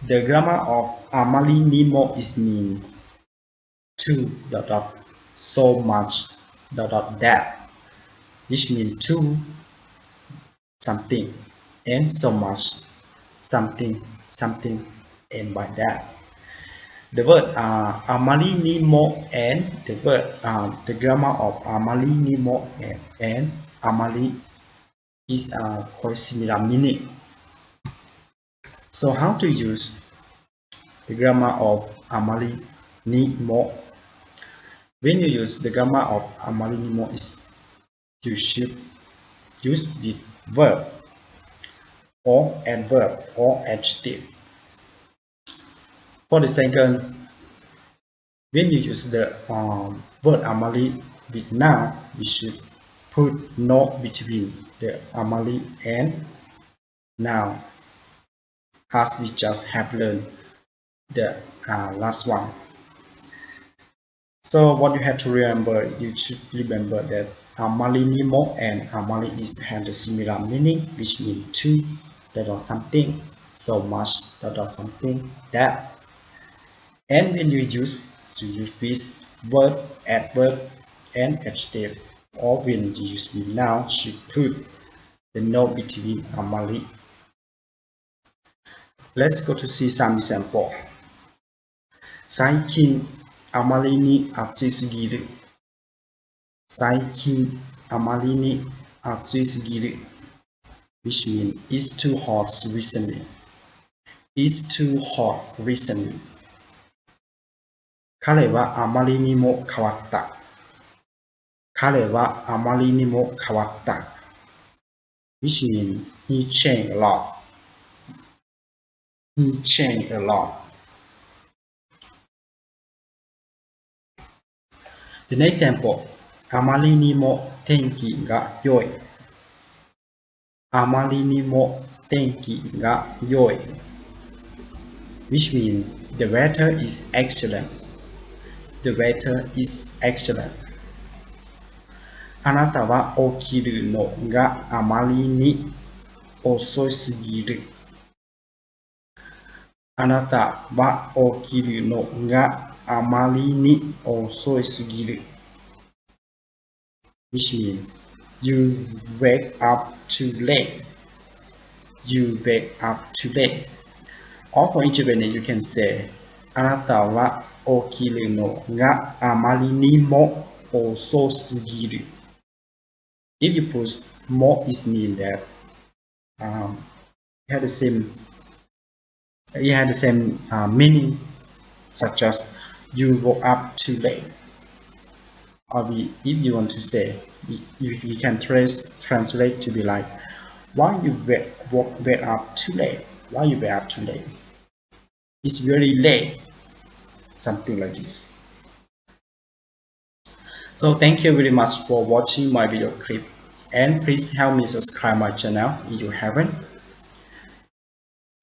The grammar of AMARINIMO is mean to so much that, which means to something and so much something and by that. The word AMARINIMO and the grammar of AMARINIMO and AMARI is quite similar meaning. So how to use the grammar of AMARINIMO? When you use the grammar of AMARINIMO, you should use with verb or adverb or adjective. For the second, when you use the word AMARI with noun, we should put no between the AMARI and noun, as we just have learned the last one. So what you have to remember, you should remember that AMARINIMO and AMARI have the similar meaning, which means to something, so much something that. And when you use with verb, adverb, and adjective, or when you use with noun, you put the no between AMARI. Let's go to see some example. 最近あまりに暑いすぎる。最近あまりに暑いすぎる。Which means it's too hot recently. It's too hot recently. 彼はあまりにも変わった。彼はあまりにも変わった。Which means he changed a lot. He changed a lot. The next example, あまりにも天気が良い。あまりにも天気が良い。Which means the weather is excellent. The weather is excellent. あなたは起きるのがあまりに遅すぎる。あなたは起きるのがあまりに遅すぎる。Which means you wake up too late. You wake up too late. Or for in Japanese, you can say あなたは起きるのがあまりにも遅すぎる。If you put more, it means that it had the same meaning, such as you woke up too late. Or if you want to say, you can translate to be like, why you wake up too late? Why you wake up too late? It's very late. Something like this. So thank you very much for watching my video clip, and please help me subscribe my channel if you haven't.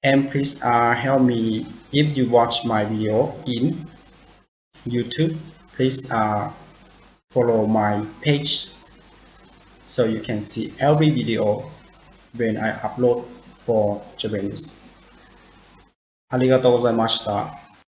And please help me if you watch my video in YouTube. Please follow my page so you can see every video when I upload for Japanese. ありがとうございました。